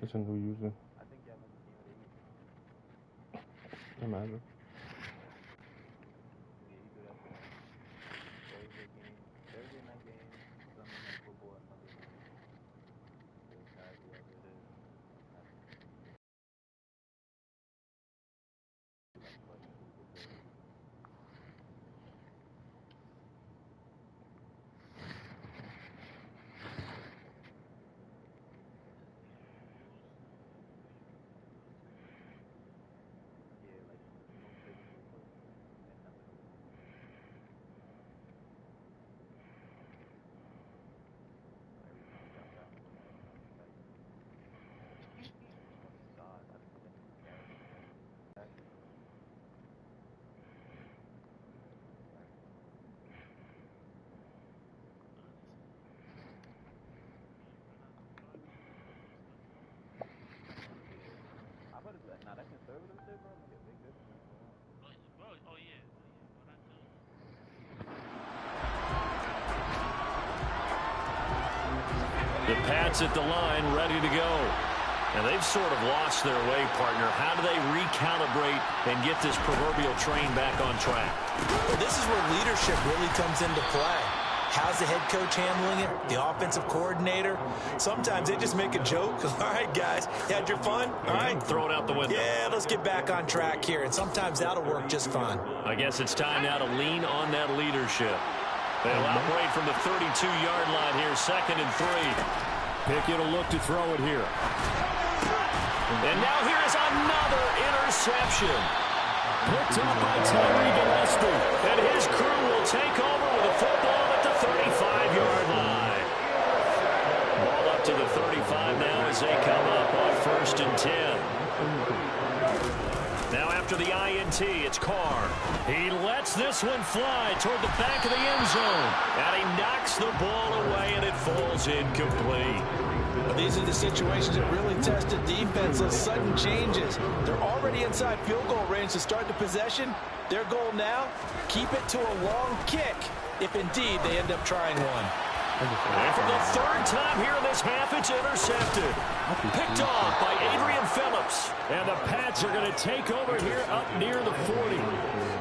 It's a new user. Imagine. The Pats at the line, ready to go. And they've sort of lost their way, partner. How do they recalibrate and get this proverbial train back on track? Well, this is where leadership really comes into play. How's the head coach handling it? The offensive coordinator? Sometimes they just make a joke. All right, guys, you had your fun? All right. Throw it out the window. Yeah, let's get back on track here. And sometimes that'll work just fine. I guess it's time now to lean on that leadership. They'll operate from the 32-yard line here, 2nd and 3. Pickett will look to throw it here. And now here is another interception. Picked up by Tyree Gillespie. And his crew will take over with a football at the 35-yard line. Ball up to the 35 now as they come up on 1st and 10. Now after the INT, it's Carr. He lets this one fly toward the back of the end zone. And he knocks the ball away, and it falls incomplete. These are the situations that really test the defense, those sudden changes. They're already inside field goal range to start the possession. Their goal now, keep it to a long kick, if indeed they end up trying one. And for the 3rd time here in this half, it's intercepted. Picked off by Adrian Phillips. And the Pats are going to take over here up near the 40.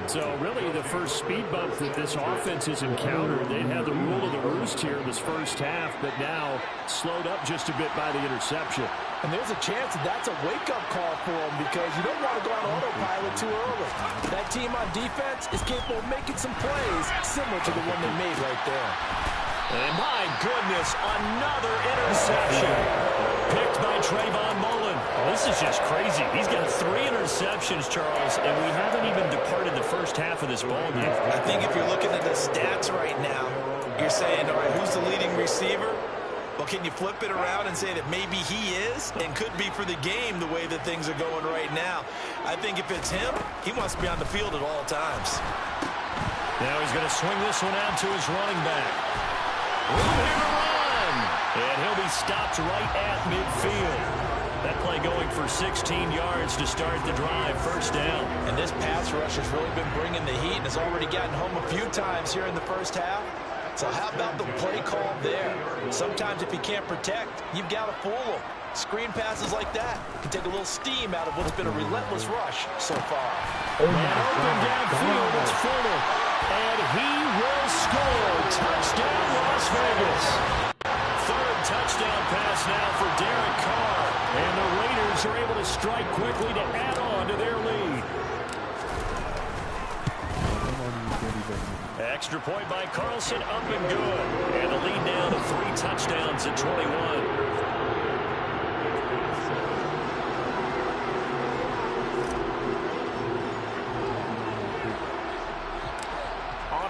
So really the first speed bump that this offense has encountered. They'd had the rule of the roost here in this first half, but now slowed up just a bit by the interception. And there's a chance that that's a wake-up call for them because you don't want to go on autopilot too early. That team on defense is capable of making some plays similar to the one they made right there. And my goodness, another interception. Picked by Trayvon Mullen. Oh, this is just crazy. He's got 3 interceptions, Charles, and we haven't even departed the first half of this ballgame. I think if you're looking at the stats right now, you're saying, all right, who's the leading receiver? Well, can you flip it around and say that maybe he is and could be for the game the way that things are going right now? I think if it's him, he wants to be on the field at all times. Now he's going to swing this one out to his running back. Room here to run. And he'll be stopped right at midfield. That play going for 16 yards to start the drive, 1st down. And this pass rush has really been bringing the heat and has already gotten home a few times here in the first half. So how about the play call there? Sometimes if you can't protect, you've got to fool them. Screen passes like that can take a little steam out of what's been a relentless rush so far. And open downfield, it's Fuller. And he will score. Touchdown, Las Vegas. 3rd touchdown pass now for Derek Carr. And the Raiders are able to strike quickly to add on to their lead. Extra point by Carlson, up and good. And the lead now to 3 touchdowns at 21.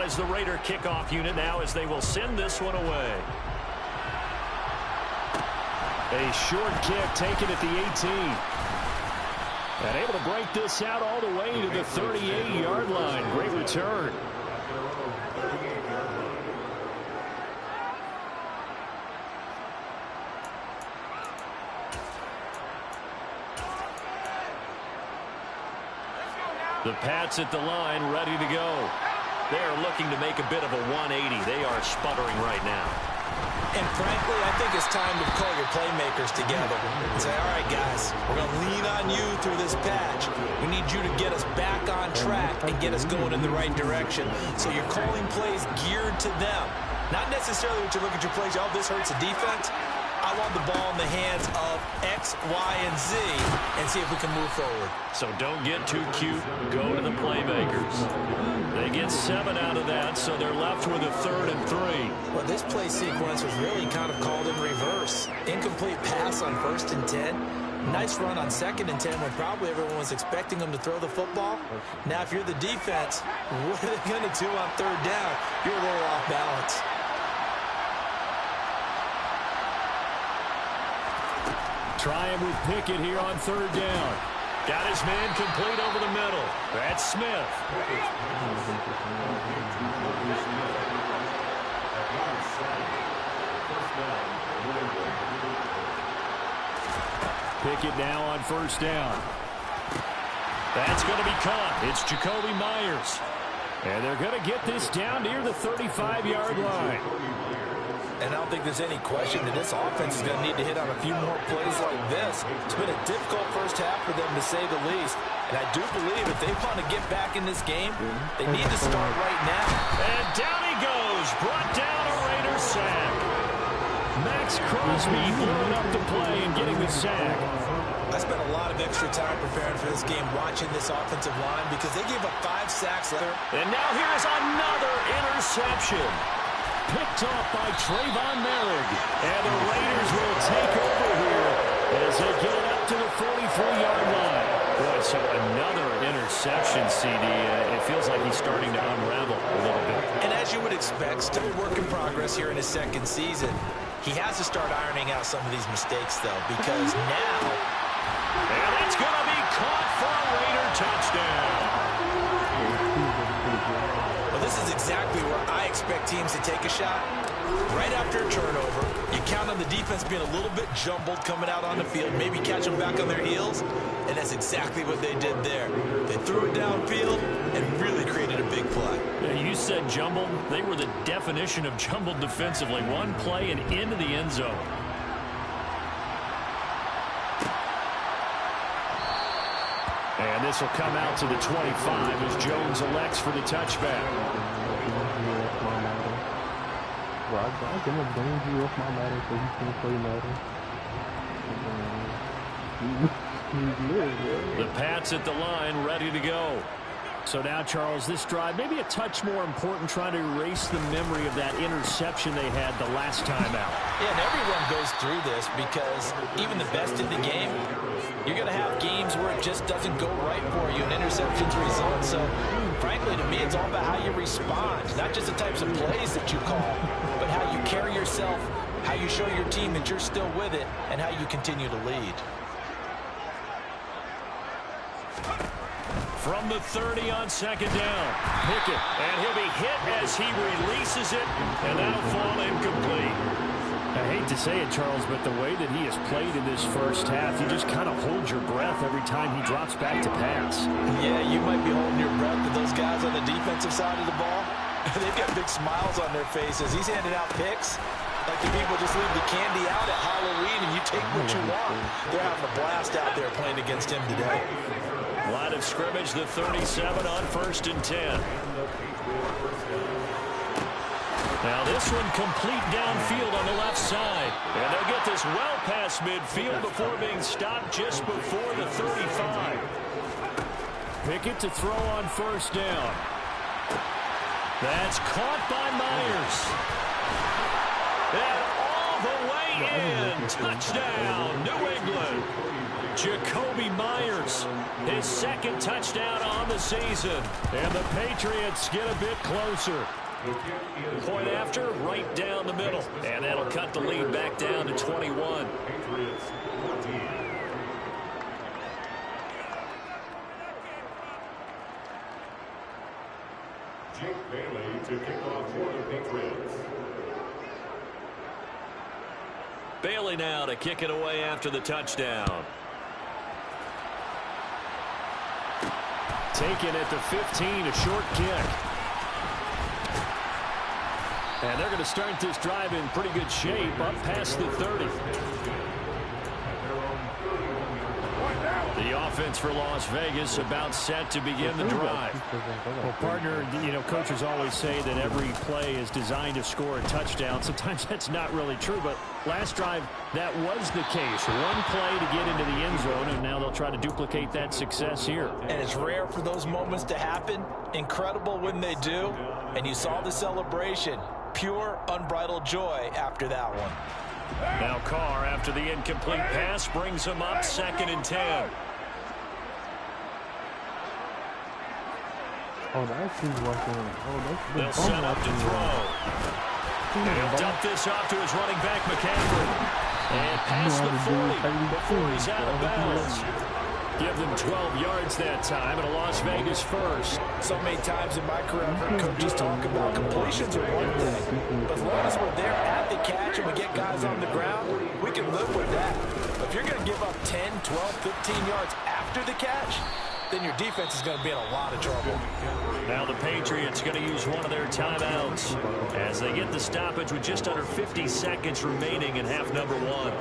Is the Raider kickoff unit now as they will send this one away. A short kick taken at the 18. And able to break this out all the way to the 38-yard line. Great return. The Pats at the line, ready to go. They're looking to make a bit of a 180. They are sputtering right now. And frankly, I think it's time to call your playmakers together and say, all right, guys, we're going to lean on you through this patch. We need you to get us back on track and get us going in the right direction. So you're calling plays geared to them. Not necessarily when you look at your plays, oh, this hurts the defense. I want the ball in the hands of X, Y, and Z and see if we can move forward. So don't get too cute. Go to the playmakers. They get 7 out of that, so they're left with a 3rd and 3. Well, this play sequence was really kind of called in reverse. Incomplete pass on 1st and 10. Nice run on 2nd and 10 when probably everyone was expecting them to throw the football. Now, if you're the defense, what are they going to do on 3rd down? You're a little off balance. Trying with Pickett here on 3rd down. Got his man complete over the middle. That's Smith. Pickett now on 1st down. That's going to be caught. It's Jakobi Meyers. And they're going to get this down near the 35-yard line. And I don't think there's any question that this offense is going to need to hit on a few more plays like this. It's been a difficult first half for them, to say the least. And I do believe if they want to get back in this game, they need to start right now. And down he goes. Brought down a Raider sack. Max Crosby blowing up the play and getting the sack. I spent a lot of extra time preparing for this game, watching this offensive line, because they gave up 5 sacks later. And now here's another interception. Picked off by Trayvon Merrick. And the Raiders will take over here as they get it up to the 43-yard line. Boy, so another interception, CD. It feels like he's starting to unravel a little bit. And as you would expect, still a work in progress here in his 2nd season. He has to start ironing out some of these mistakes, though, because now... And it's going to be caught for a Raider touchdown. Well, this is exactly where I expect teams to take a shot. Right after a turnover, you count on the defense being a little bit jumbled coming out on the field, maybe catch them back on their heels, and that's exactly what they did there. They threw it downfield and really created a big play. Yeah, you said jumbled. They were the definition of jumbled defensively. One play and into the end zone. And this will come out to the 25 as Jones elects for the touchback. I'm going to bring you off my ladder so you can play ladder. The Pats at the line, ready to go. So now, Charles, this drive maybe a touch more important, trying to erase the memory of that interception they had the last time out. Yeah, and everyone goes through this because even the best in the game, you're going to have games where it just doesn't go right for you and interceptions result. So, frankly, to me, it's all about how you respond, not just the types of plays that you call, but how you carry yourself, how you show your team that you're still with it, and how you continue to lead. From the 30 on 2nd down, Pickett, and he'll be hit as he releases it, and that'll fall incomplete. I hate to say it, Charles, but the way that he has played in this first half, you just kind of hold your breath every time he drops back to pass. Yeah, you might be holding your breath, but those guys on the defensive side of the ball, they've got big smiles on their faces. He's handing out picks like the people just leave the candy out at Halloween and you take what you want. They're having a blast out there playing against him today. Line of scrimmage, the 37 on 1st and 10. Now this one complete downfield on the left side. And they'll get this well past midfield before being stopped just before the 35. Pickett to throw on 1st down. That's caught by Meyers. And all the way in. Touchdown, New England. Jakobi Meyers, his 2nd touchdown on the season. And the Patriots get a bit closer. Point after, right down the middle. And that'll cut the lead back down to 21. Jake Bailey to kick off for the Patriots. Bailey now to kick it away after the touchdown. Taken at the 15, a short kick. And they're going to start this drive in pretty good shape up past the 30. The offense for Las Vegas about set to begin the drive. Well, Partner, you know, coaches always say that every play is designed to score a touchdown. Sometimes that's not really true, but last drive, that was the case. One play to get into the end zone, and now they'll try to duplicate that success here. And it's rare for those moments to happen. Incredible when they do. And you saw the celebration. Pure, unbridled joy after that one. Now Carr, after the incomplete pass, brings him up 2nd and 10. Oh, that's who's watching. Oh, that's They'll set up to throw. And he'll dump this off to his running back, McCaffrey. And past the 40 before he's out of bounds. Give them 12 yards that time, and a Las Vegas first. So many times in my career, I've heard coaches talk about completions are one thing. But as long as we're there at the catch and we get guys on the ground, we can live with that. But if you're going to give up 10, 12, 15 yards after the catch, then your defense is going to be in a lot of trouble. Now the Patriots going to use one of their timeouts as they get the stoppage with just under 50 seconds remaining in half number 1.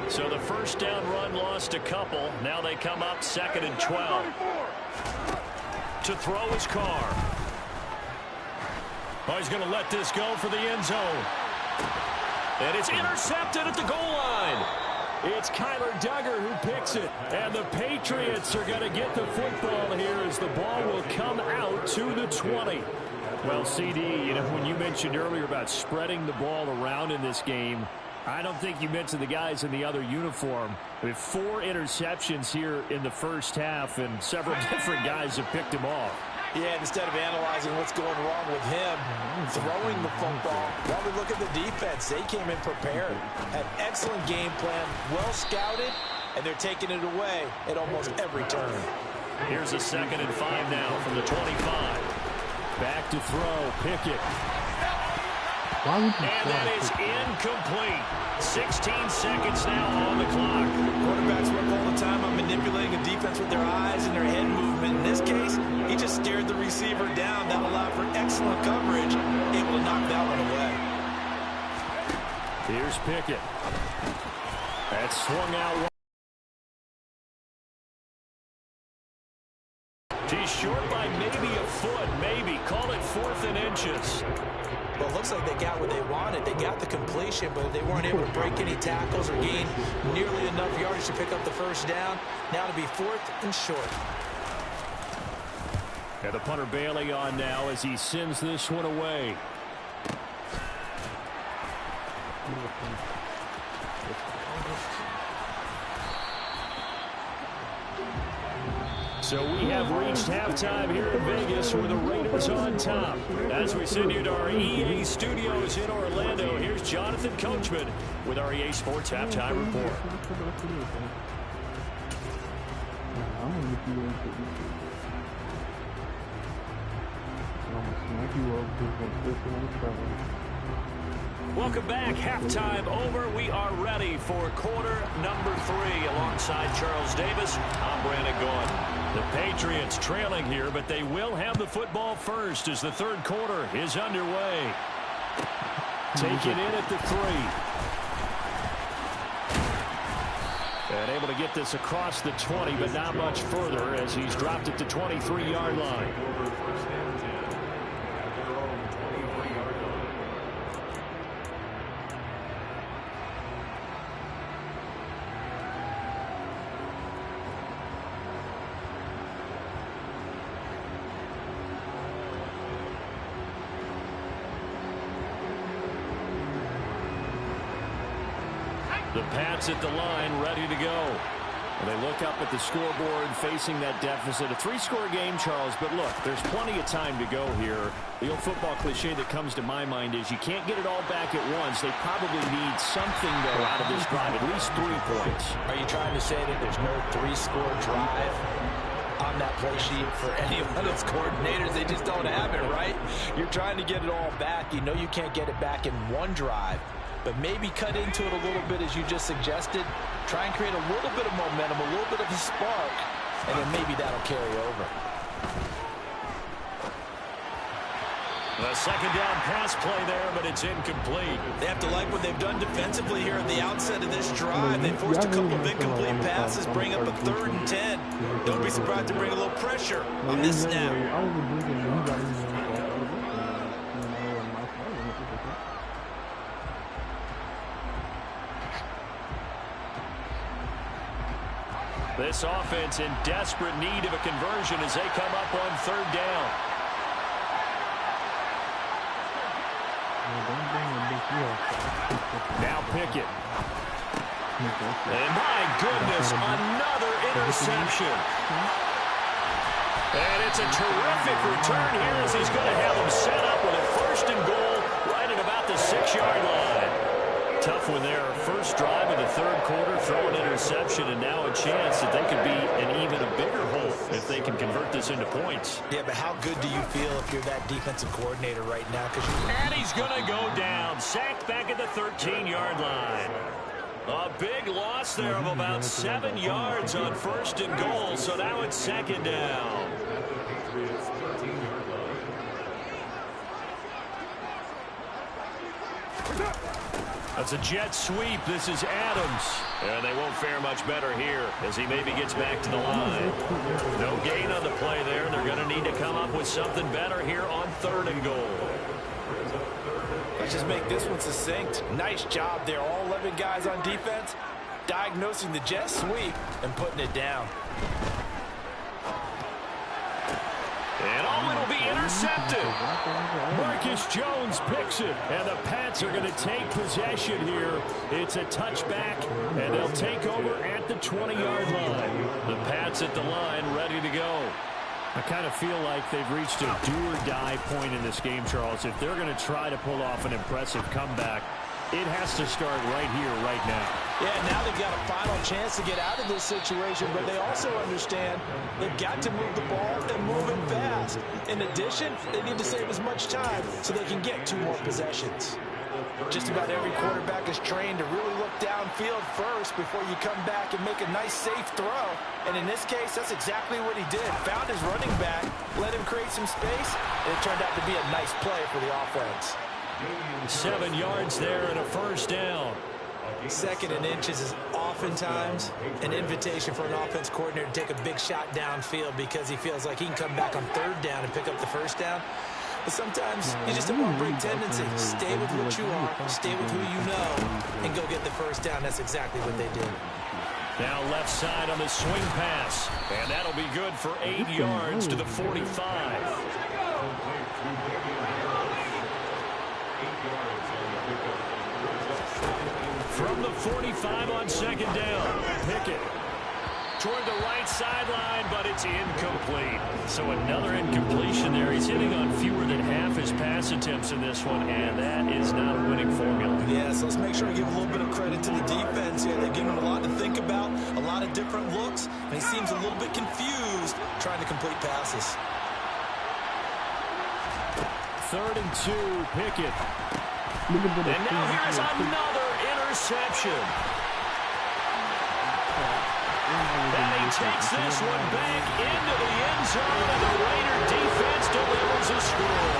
So the first down run lost a couple. Now they come up 2nd and 12. To throw his Carr. Oh, he's going to let this go for the end zone. And it's intercepted at the goal line. It's Kyler Duggar who picks it. And the Patriots are going to get the football here as the ball will come out to the 20. Well, CD, you know, when you mentioned earlier about spreading the ball around in this game, I don't think you mentioned the guys in the other uniform. We have 4 interceptions here in the first half, and several different guys have picked him off. Yeah, instead of analyzing what's going wrong with him, throwing the football, while we look at the defense, they came in prepared, had excellent game plan, well scouted, and they're taking it away at almost every turn. Here's a 2nd and 5 now from the 25. Back to throw, Pickett. And that is incomplete. 16 seconds now on the clock. Quarterbacks work all the time on manipulating a defense with their eyes and their head movement. In this case, he just stared the receiver down. That allowed for excellent coverage, able to knock that one away. Here's Pickett. That's swung out. He's short by maybe a foot, maybe. Call it 4th and inches. Well, it looks like they got what they wanted. They got the completion, but they weren't able to break any tackles or gain nearly enough yardage to pick up the first down. Now to be 4th and short. And the punter Bailey on now as he sends this one away. So we have reached halftime here in Vegas with the Raiders on top. As we send you to our EA studios in Orlando, here's Jonathan Coachman with our EA Sports Halftime Report. Welcome back. Halftime over. We are ready for quarter number 3. Alongside Charles Davis, I'm Brandon Gaudin. The Patriots trailing here, but they will have the football first as the third quarter is underway. Take it in at the 3. And able to get this across the 20, but not much further as he's dropped at the 23-yard line. The Pats at the line, ready to go. And they look up at the scoreboard, facing that deficit. A 3-score game, Charles, but look, there's plenty of time to go here. The old football cliche that comes to my mind is you can't get it all back at once. They probably need something, though, out of this drive, at least 3 points. Are you trying to say that there's no 3-score drive on that play sheet for any one of those coordinators? They just don't have it, right? You're trying to get it all back. You know you can't get it back in one drive. But maybe cut into it a little bit, as you just suggested. Try and create a little bit of momentum, a little bit of a spark, and then maybe that'll carry over. A second down pass play there, but it's incomplete. They have to like what they've done defensively here at the outset of this drive. They forced a couple of incomplete passes, bring up a 3rd and 10. Don't be surprised to bring a little pressure on this snap. This offense in desperate need of a conversion as they come up on 3rd down. Now Pickett. And my goodness, another interception. And it's a terrific return here as he's going to have them set up with a 1st and goal right at about the 6-yard line. Tough one there. First drive of the 3rd quarter, throw an interception, and now a chance that they could be an even a bigger hole if they can convert this into points. Yeah, but how good do you feel if you're that defensive coordinator right now? And he's going to go down, sacked back at the 13-yard line. A big loss there of about 7 yards on 1st and goal, so now it's 2nd down. That's a jet sweep. This is Adams. And they won't fare much better here as he maybe gets back to the line. No gain on the play there. They're going to need to come up with something better here on 3rd and goal. Let's just make this one succinct. Nice job there. All 11 guys on defense diagnosing the jet sweep and putting it down. And it'll be intercepted. Marcus Jones picks it, and the Pats are going to take possession here. It's a touchback, and they'll take over at the 20-yard line. The Pats at the line, ready to go. I kind of feel like they've reached a do-or-die point in this game, Charles. If they're going to try to pull off an impressive comeback, it has to start right here, right now. Yeah, now they've got a final chance to get out of this situation, but they also understand they've got to move the ball and move it fast. In addition, they need to save as much time so they can get 2 more possessions. Just about every quarterback is trained to really look downfield first before you come back and make a nice, safe throw. And in this case, that's exactly what he did. Found his running back, let him create some space, and it turned out to be a nice play for the offense. 7 yards there and a 1st down. 2nd and inches is oftentimes an invitation for an offense coordinator to take a big shot downfield because he feels like he can come back on 3rd down and pick up the 1st down. But sometimes you just have a break tendency. Stay with what you are, stay with who you know, and go get the 1st down. That's exactly what they did. Now left side on the swing pass. And that'll be good for 8 yards to the 45. From the 45 on 2nd down. Pickett toward the right sideline, but it's incomplete. So another incompletion there. He's hitting on fewer than half his pass attempts in this one, and that is not a winning formula. Yeah, so let's make sure we give a little bit of credit to the defense here. They've given him a lot to think about, a lot of different looks, and he seems a little bit confused trying to complete passes. 3rd and 2, Pickett. And now here's another interception. And he takes this one back into the end zone, and the Raider defense delivers a score.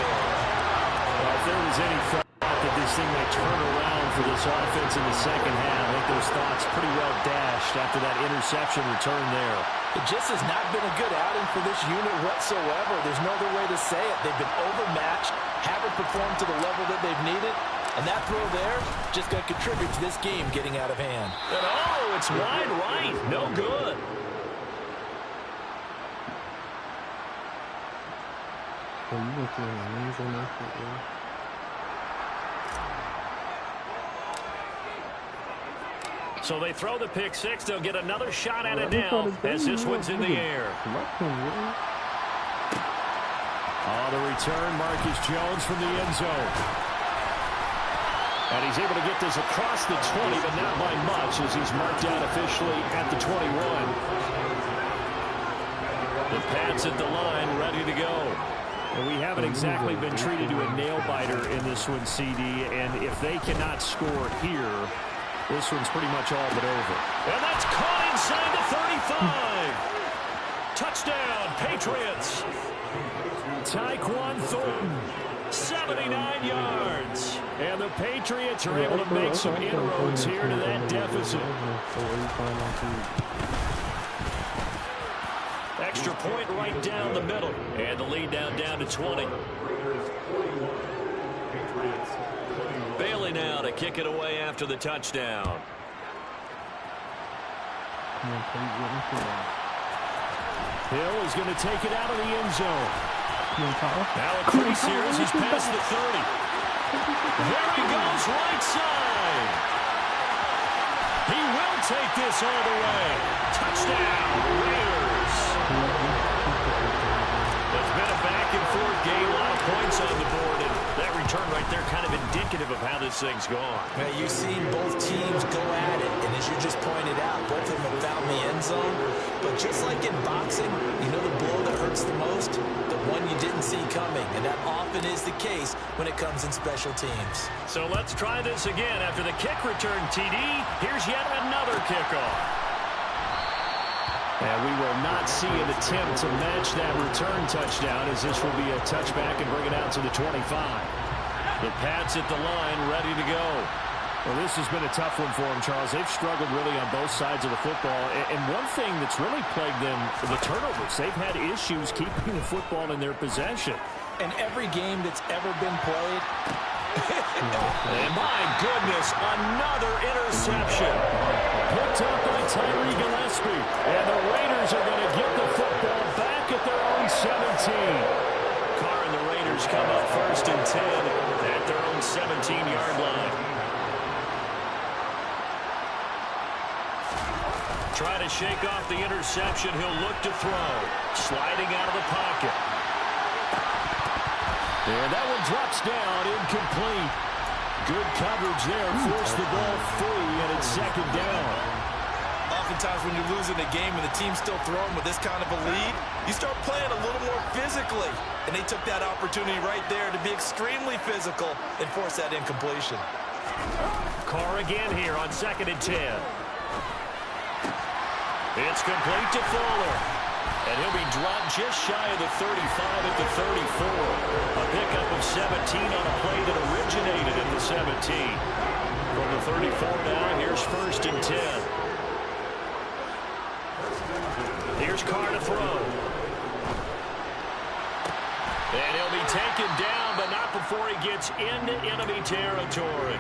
Well, if there was any thought that this thing might turn around for this offense in the 2nd half, I think those thoughts pretty well dashed after that interception return there. It just has not been a good outing for this unit whatsoever. There's no other way to say it. They've been overmatched, haven't performed to the level that they've needed, and that throw there just going to contribute to this game getting out of hand. And oh, it's wide right. No good. So they throw the pick 6. They'll get another shot at it now as this one's in the air. Oh, the return, Marcus Jones from the end zone. And he's able to get this across the 20, but not by much as he's marked out officially at the 21. The Pats at the line, ready to go. And we haven't exactly been treated to a nail-biter in this one, CD, and if they cannot score here, this one's pretty much all but over. And that's caught inside the 35. Touchdown, Patriots. Tyquan Thornton 79 yards. And the Patriots are able to make some inroads here to that deficit. Extra point right down the middle. And the lead down to 20. Bailey now to kick it away after the touchdown. Hill is going to take it out of the end zone. Now a crease here as he's past the 30. There he goes, right side. He will take this all the way. Touchdown, Raiders. It's been a back-and-forth game, a lot of points on the board, and that return right there kind of indicative of how this thing's gone. Man, you've seen both teams go at it, and as you just pointed out, both of them have found the end zone. But just like in boxing, you know the blow that hurts the most? The one you didn't see coming, and that often is the case when it comes in special teams. So let's try this again. After the kick return, TD, here's yet another kickoff. And we will not see an attempt to match that return touchdown, as this will be a touchback and bring it out to the 25. The Pats at the line, ready to go. Well, this has been a tough one for them, Charles. They've struggled really on both sides of the football. And one thing that's really plagued them, the turnovers. They've had issues keeping the football in their possession. In every game that's ever been played. And my goodness, another interception. Picked up by Tyree Gillespie. And the Raiders are going to get the football back at their own 17. Carr and the Raiders come up 1st and 10 at their own 17-yard line. Try to shake off the interception. He'll look to throw. Sliding out of the pocket. And that one drops down, incomplete. Good coverage there, forced the ball free, and it's 2nd down. Oftentimes when you're losing a game and the team's still throwing with this kind of a lead, you start playing a little more physically. And they took that opportunity right there to be extremely physical and force that incompletion. Carr again here on 2nd and 10. It's complete to Fuller. And he'll be dropped just shy of the 35 at the 34. A pickup of 17 on a play that originated at the 17. From the 34 now, here's 1st and 10. Here's Carr to throw. And he'll be taken down, but not before he gets into enemy territory.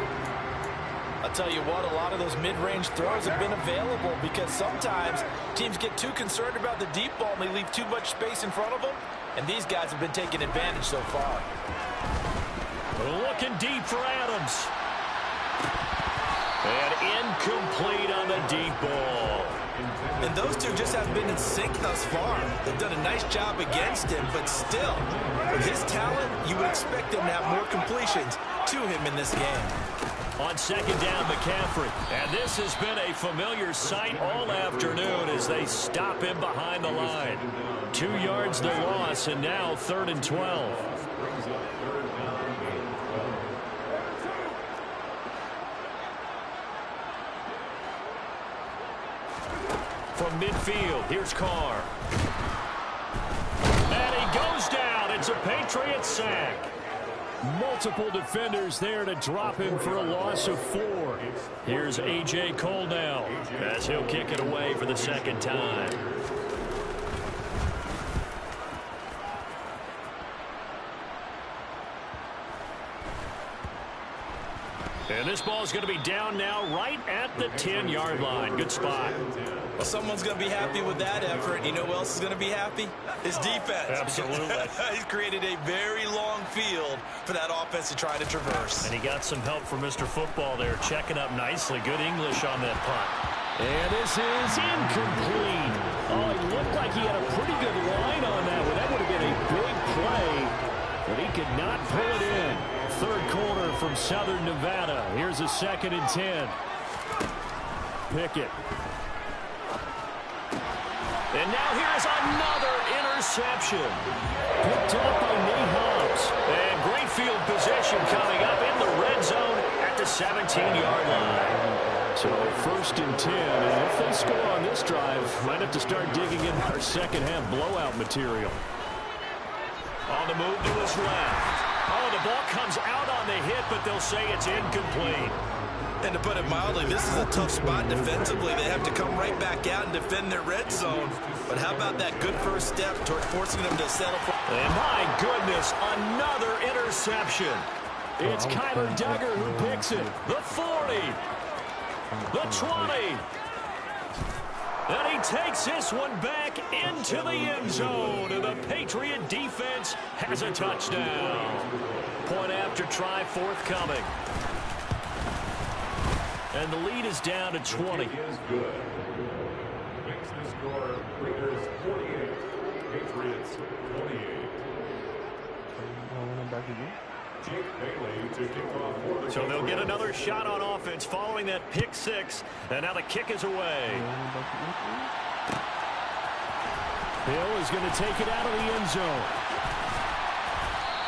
I'll tell you what, a lot of those mid-range throws have been available because sometimes teams get too concerned about the deep ball and they leave too much space in front of them, and these guys have been taking advantage so far. Looking deep for Adams. And incomplete on the deep ball. And those two just haven't been in sync thus far. They've done a nice job against him, but still, with his talent, you would expect them to have more completions to him in this game. On 2nd down, McCaffrey. And this has been a familiar sight all afternoon as they stop him behind the line. 2 yards the loss, and now 3rd and 12. From midfield, here's Carr. And he goes down. It's a Patriot sack. Multiple defenders there to drop him for a loss of 4. Here's A.J. Cole now as he'll kick it away for the 2nd time. And this ball is going to be down now right at the 10-yard line. Good spot. Well, someone's going to be happy with that effort. You know who else is going to be happy? His defense. Absolutely. He's created a very long field for that offense to try to traverse. And he got some help from Mr. Football there, checking up nicely. Good English on that punt. And this is incomplete. Oh, it looked like he had a pretty good line on that one. That would have been a big play, but he could not pull it in. 3rd quarter from Southern Nevada. Here's a 2nd and 10. Pickett. And now here's another interception. Picked up by Nate Hobbs. And great field position coming up in the red zone at the 17-yard line. So 1st and 10. And if they score on this drive, might have to start digging in our second half blowout material. On the move to his left. Oh, the ball comes out on the hit, but they'll say it's incomplete. And to put it mildly, this is a tough spot defensively. They have to come right back out and defend their red zone. But how about that good first step toward forcing them to settle for... And my goodness, another interception. It's Kyler Duggar who picks it. The 40. The 20. And he takes this one back into the end zone. And the Patriot defense has a touchdown. Point after try forthcoming. And the lead is down to 20. Is good. Makes the score Raiders 48, Patriots 28. Back again. Jake Bailey to kick off for the So they'll get another shot on offense following that pick six. And now the kick is away. Hill is going to take it out of the end zone.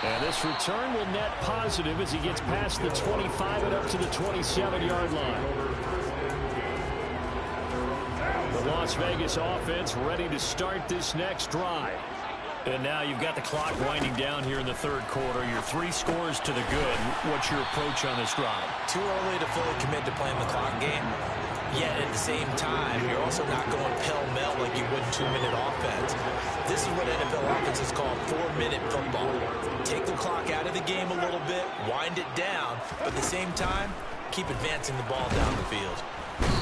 And this return will net positive as he gets past the 25 and up to the 27-yard line. The Las Vegas offense ready to start this next drive. And now you've got the clock winding down here in the third quarter. Your 3 scores to the good. What's your approach on this drive? Too early to fully commit to playing the clock game. Yet at the same time, you're also not going pell-mell like you would in 2-minute offense. This is what NFL offenses call 4-minute football. Take the clock out of the game a little bit, wind it down, but at the same time, keep advancing the ball down the field.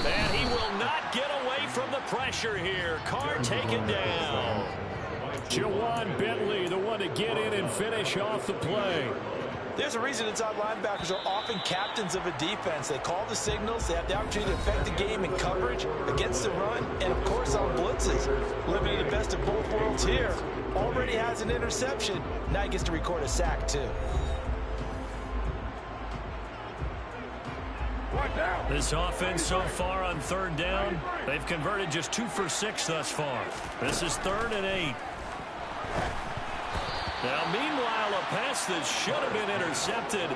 And he will not get away from the pressure here. Carr taken down. Jawan Bentley, the one to get in and finish off the play. There's a reason inside linebackers are often captains of a defense. They call the signals. They have the opportunity to affect the game in coverage, against the run, and, of course, on blitzes. Living in the best of both worlds here. Already has an interception. Now he gets to record a sack, too. This offense so far on third down, they've converted just 2 for 6 thus far. This is 3rd and 8. Now, meanwhile, a pass that should have been intercepted,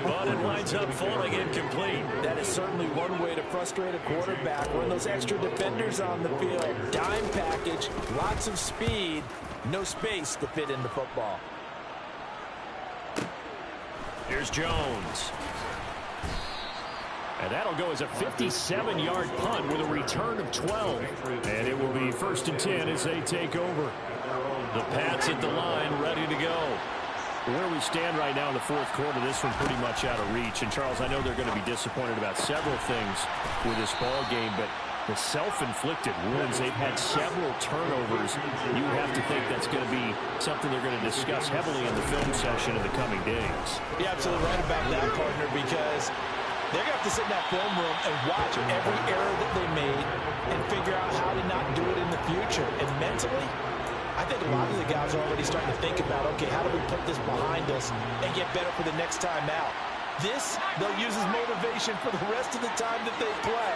but it winds up falling incomplete. That is certainly one way to frustrate a quarterback. Run those extra defenders on the field. Dime package, lots of speed, no space to fit into football. Here's Jones. And that'll go as a 57-yard punt with a return of 12. And it will be 1st and 10 as they take over. The Pats at the line, ready to go. Where we stand right now in the fourth quarter, this one pretty much out of reach. And, Charles, I know they're going to be disappointed about several things with this ball game, but the self-inflicted wounds, they've had several turnovers. You have to think that's going to be something they're going to discuss heavily in the film session in the coming days. You're absolutely right about that, partner, because they're going to have to sit in that film room and watch every error that they made and figure out how to not do it in the future. And mentally, I think a lot of the guys are already starting to think about, okay, how do we put this behind us and get better for the next time out? This, they'll use as motivation for the rest of the time that they play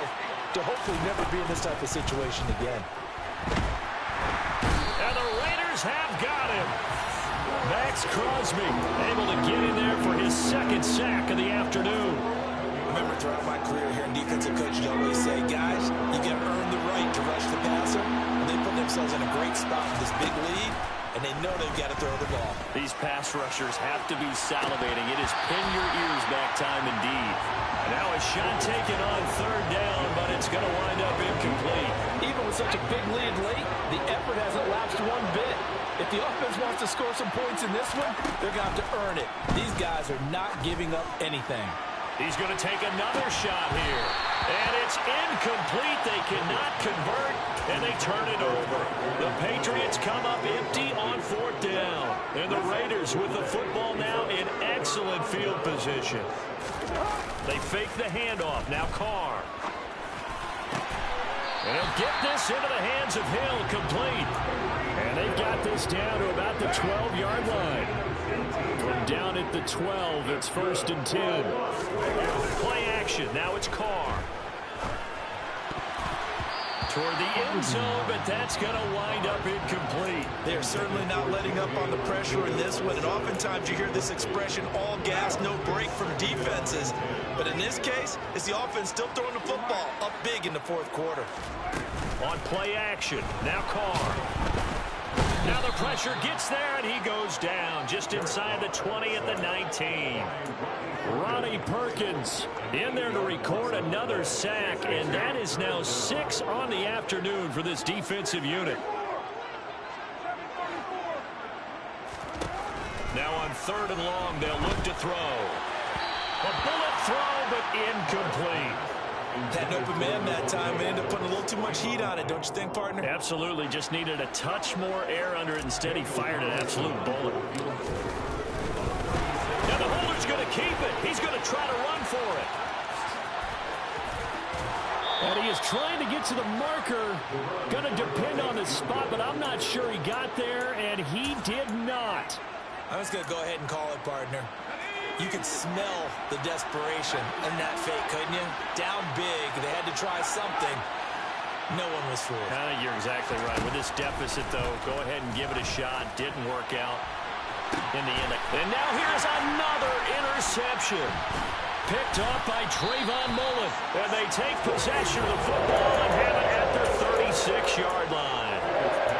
to hopefully never be in this type of situation again. And the Raiders have got him. Max Crosby able to get in there for his 2nd sack of the afternoon. Remember, throughout my career here in defensive coaches always say, guys, you got to earn the right to rush the passer. And they put themselves in a great spot with this big lead, and they know they've got to throw the ball. These pass rushers have to be salivating. It is pin your ears back time indeed. Now a shot taken on 3rd down, but it's going to wind up incomplete. Even with such a big lead late, the effort hasn't lapsed one bit. If the offense wants to score some points in this one, they're going to have to earn it. These guys are not giving up anything. He's going to take another shot here. And it's incomplete. They cannot convert, and they turn it over. The Patriots come up empty on 4th down. And the Raiders with the football now in excellent field position. They fake the handoff. Now Carr. And he'll get this into the hands of Hill, complete. And they've got this down to about the 12-yard line. From down at the 12, it's 1st and 10. Play action. Now it's Carr. Toward the end zone, but that's going to wind up incomplete. They're certainly not letting up on the pressure in this one. And oftentimes you hear this expression, all gas, no break from defenses. But in this case, it's the offense still throwing the football up big in the 4th quarter. On play action. Now Carr. Now the pressure gets there, and he goes down just inside the 20 at the 19. Ronnie Perkins in there to record another sack, and that is now 6 on the afternoon for this defensive unit. Now on 3rd and long, they'll look to throw. A bullet throw, but incomplete. Had an open man that time and ended up putting a little too much heat on it, don't you think, partner? Absolutely. Just needed a touch more air under it. Instead, he fired an absolute bullet. Now the holder's going to keep it. He's going to try to run for it. And he is trying to get to the marker. Going to depend on the spot, but I'm not sure he got there, and he did not. I was going to go ahead and call it, partner. You could smell the desperation in that fake, couldn't you? Down big. They had to try something. No one was fooled. You're exactly right. With this deficit, though, go ahead and give it a shot. Didn't work out in the end. And now here's another interception. Picked off by Trayvon Mullen. And they take possession of the football and have it at their 36-yard line.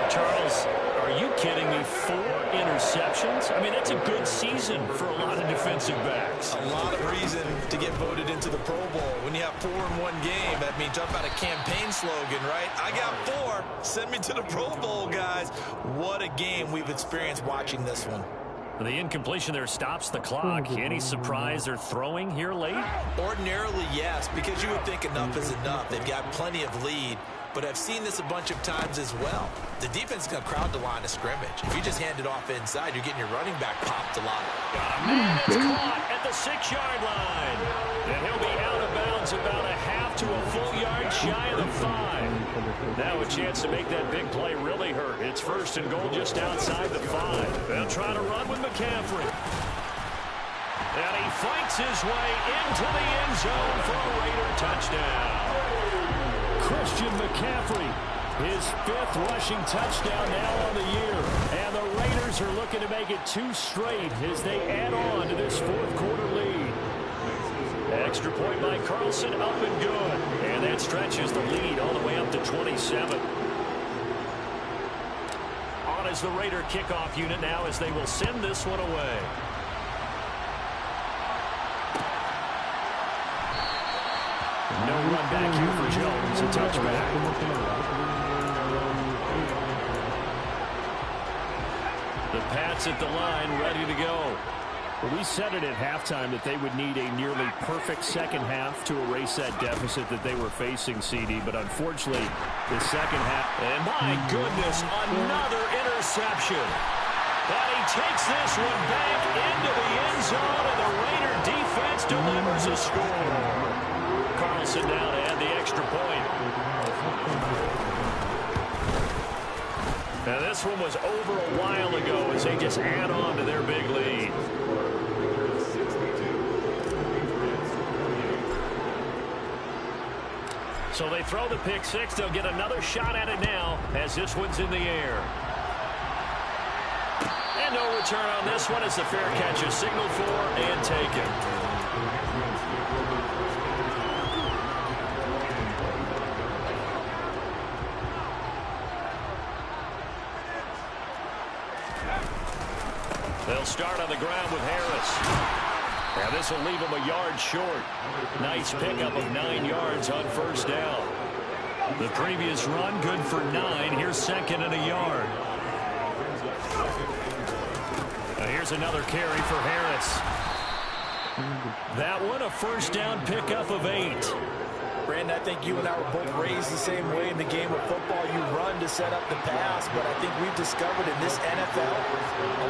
Charles, are you kidding me? 4 interceptions? I mean, that's a good season for a lot of defensive backs. A lot of reason to get voted into the Pro Bowl. When you have 4 in one game, that means talk about a campaign slogan, right? I got 4. Send me to the Pro Bowl, guys. What a game we've experienced watching this one. The incompletion there stops the clock. Any surprise they're throwing here late? Ordinarily, yes, because you would think enough is enough. They've got plenty of lead. But I've seen this a bunch of times as well. The defense is going to crowd the line of scrimmage. If you just hand it off inside, you're getting your running back popped a lot. And it's caught at the 6-yard line. And he'll be out of bounds about a half to a full yard shy of the 5. Now a chance to make that big play really hurt. It's 1st and goal just outside the 5. They'll try to run with McCaffrey. And he fights his way into the end zone for a Raider touchdown. Christian McCaffrey, his 5th rushing touchdown now on the year. And the Raiders are looking to make it 2 straight as they add on to this 4th quarter lead. Extra point by Carlson, up and good. And that stretches the lead all the way up to 27. On is the Raider kickoff unit now as they will send this one away. No run back here for Jones. A touchback. The Pats at the line, ready to go. Well, we said it at halftime that they would need a nearly perfect second half to erase that deficit that they were facing, CD. But unfortunately, the second half. And my goodness, another interception. And he takes this one back into the end zone, and the Raider defense delivers a score. Carlson down to add the extra point. Now this one was over a while ago as they just add on to their big lead. So they throw the pick 6. They'll get another shot at it now as this one's in the air. And no return on this one as the fair catch is signaled for and taken. They'll start on the ground with Harris. Now this will leave him a yard short. Nice pickup of 9 yards on 1st down. The previous run good for 9. Here's 2nd and a yard. Now here's another carry for Harris. That one a 1st down pickup of 8. Brandon, I think you and I were both raised the same way in the game of football. You run to set up the pass, but I think we've discovered in this NFL,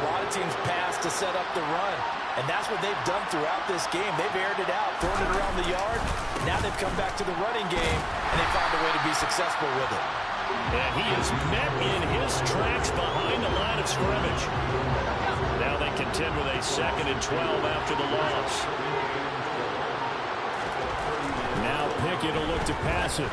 a lot of teams pass to set up the run. And that's what they've done throughout this game. They've aired it out, thrown it around the yard. Now they've come back to the running game, and they found a way to be successful with it. And he is met in his tracks behind the line of scrimmage. Now they contend with a 2nd and 12 after the loss. Now Pickett will look to pass it.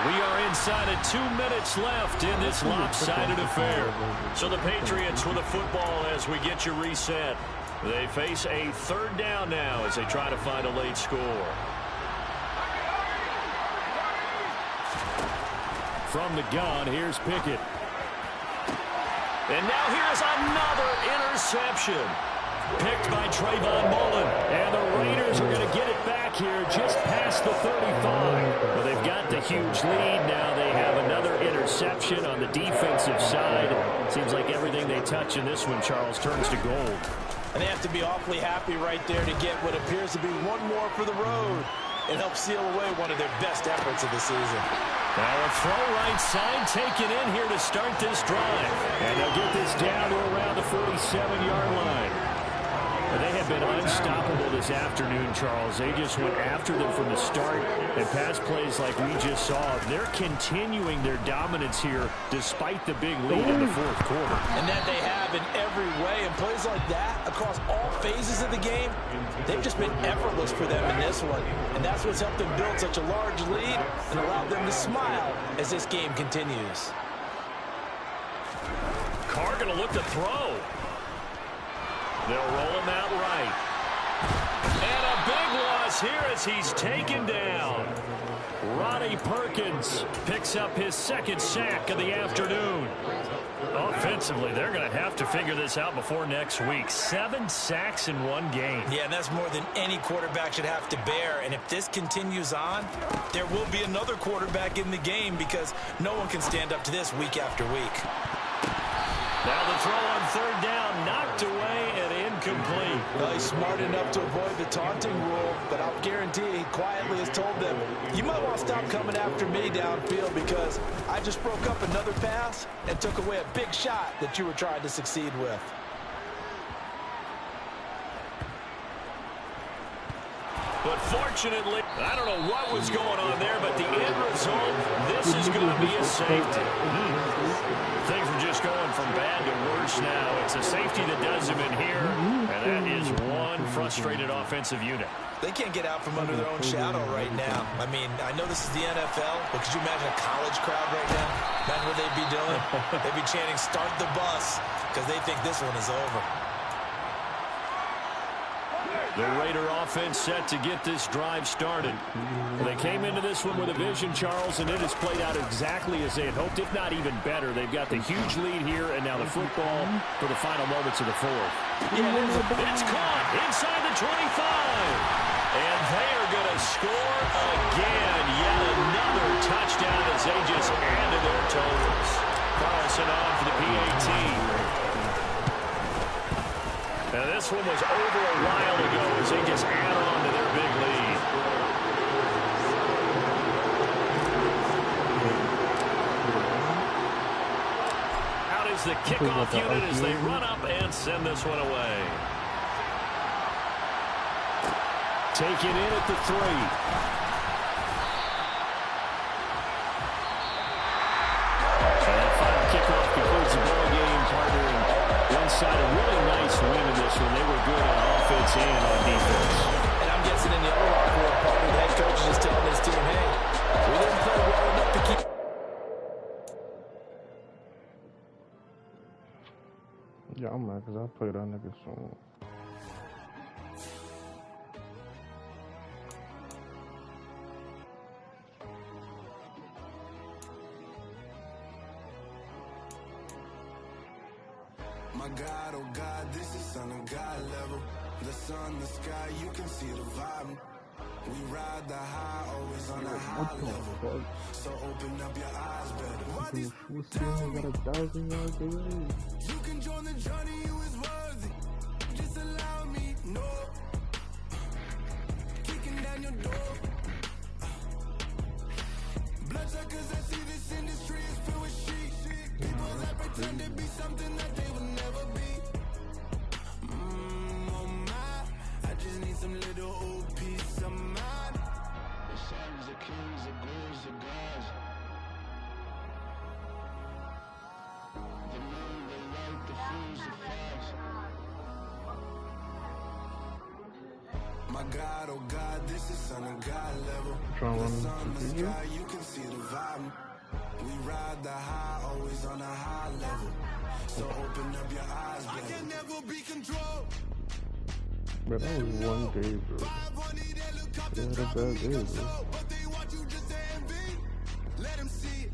We are inside of 2 minutes left in this lopsided affair. So the Patriots with the football as we get you reset. They face a 3rd down now as they try to find a late score. From the gun, here's Pickett. And now here's another interception. Picked by Trayvon Mullen. And the Raiders are going to get it back here just past the 35. Well, they've got the huge lead. Now they have another interception on the defensive side. Seems like everything they touch in this one, Charles, turns to gold. And they have to be awfully happy right there to get what appears to be one more for the road and help seal away one of their best efforts of the season. Now a throw right side taken in here to start this drive. And they'll get this down to around the 47-yard line. They have been unstoppable this afternoon, Charles. They just went after them from the start. And pass plays like we just saw, they're continuing their dominance here despite the big lead in the fourth quarter. And that they have in every way. And plays like that across all phases of the game, they've just been effortless for them in this one. And that's what's helped them build such a large lead and allowed them to smile as this game continues. Carr going to look to throw. They'll roll him out right. And a big loss here as he's taken down. Ronnie Perkins picks up his second sack of the afternoon. Offensively, they're going to have to figure this out before next week. 7 sacks in one game. Yeah, and that's more than any quarterback should have to bear. And if this continues on, there will be another quarterback in the game because no one can stand up to this week after week. Now the throw on third down, knocked away and incomplete. Well, he's smart enough to avoid the taunting rule, but I'll guarantee he quietly has told them, you might want to stop coming after me downfield because I just broke up another pass and took away a big shot that you were trying to succeed with. But fortunately, I don't know what was going on there, but the end result, this is going to be a safety. Things are just going from bad to worse now. It's a safety that does him in here, and that is one frustrated offensive unit. They can't get out from under their own shadow right now. I mean, I know this is the NFL, but could you imagine a college crowd right now? Imagine what they'd be doing. They'd be chanting, start the bus, because they think this one is over. The Raider offense set to get this drive started. They came into this one with a vision, Charles, and it has played out exactly as they had hoped, if not even better. They've got the huge lead here, and now the football for the final moments of the fourth. It's caught inside the 25. And they are going to score again. Yet another touchdown as they just added their totals. Carlson on for the PAT. Now this one was over a while ago as they just add on to their big lead. Out is the kickoff unit as they run up and send this one away. Taken in at the 3. So that final kickoff concludes the ball game, partner. One side, a really nice win in this one. They were good on offense and on defense. And I'm guessing in the other locker room, part of the head coach is just telling his team, hey, we didn't play well enough to keep. Yeah, I'm mad because I played that nigga so. My God, oh God, this is on a God level. The sun, the sky, you can see the vibe. We ride the high, always on a high level. So open up your eyes better. You can join the journey, you is worthy. Just allow me, no. Kicking down your door. Bloodsuckers, I see this industry is filled with sheep. People that pretend to be something that they will never be. Oh my, I just need some little old peace of mind. The sons of kings, the ghouls, the gods. The moon, the light, the fools, the facts. My God, oh God, this is on a God level. The sun, the sky, you can see the vibe. We ride the high, always on a high level. So open up your eyes, baby. I can never be controlled. Bro, that was one day, bro. They had a bad day, bro. But they want you just to envy. Let them see it.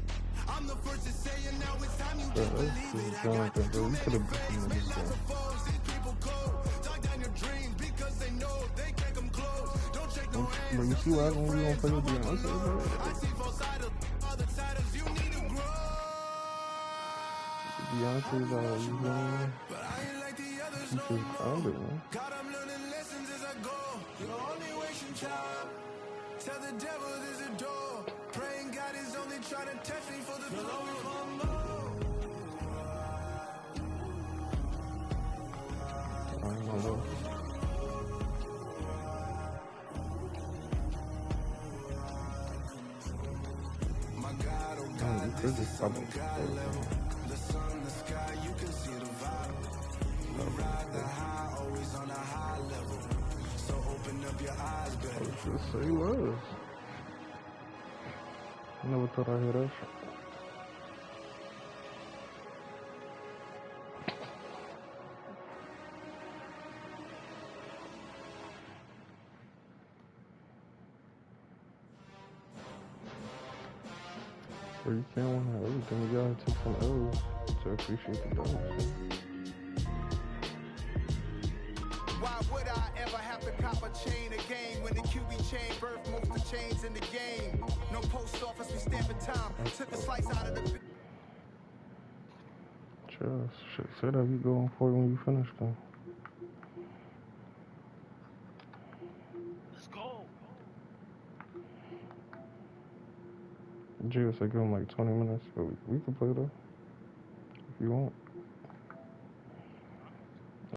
I'm the first to say it, now it's time you Bro, can that's believe it. just I got Jonathan, bro. too We could many have beaten friends, this made lots game. of foes. These people cold. Talk down your dreams because they know they can't come close. Don't shake no Bro, hands, you just see to what your happened when we gonna friends. play I with walk Beyonce, alone. I bro? see false idols, other titles, you need to grow. Beyonce, you feel me? But I ain't like the others She no just more. found it, man. God, I'm learning lessons as I go. You're only wasting time. Tell the devil there's a door. Praying God is only trying to test me for the throne. I don't know, bro. My God, oh God, You could just pop up the score, man. the sun, the sky, you can see the vibe. We ride the high, always on a high level. So open up your eyes, I baby. was just say less. I never thought I'd hear that shit. Or you can't win everything. You gotta take some L's to appreciate the dubs. Why would I ever have to cop a chain again when the QB chain birthed most of the chains in the game? No post office, we stamping time. Took a slice out of the... Just shit, say that you going for it when you finish, though. Let's go. Jill said give him like 20 minutes, but we can play though if you want.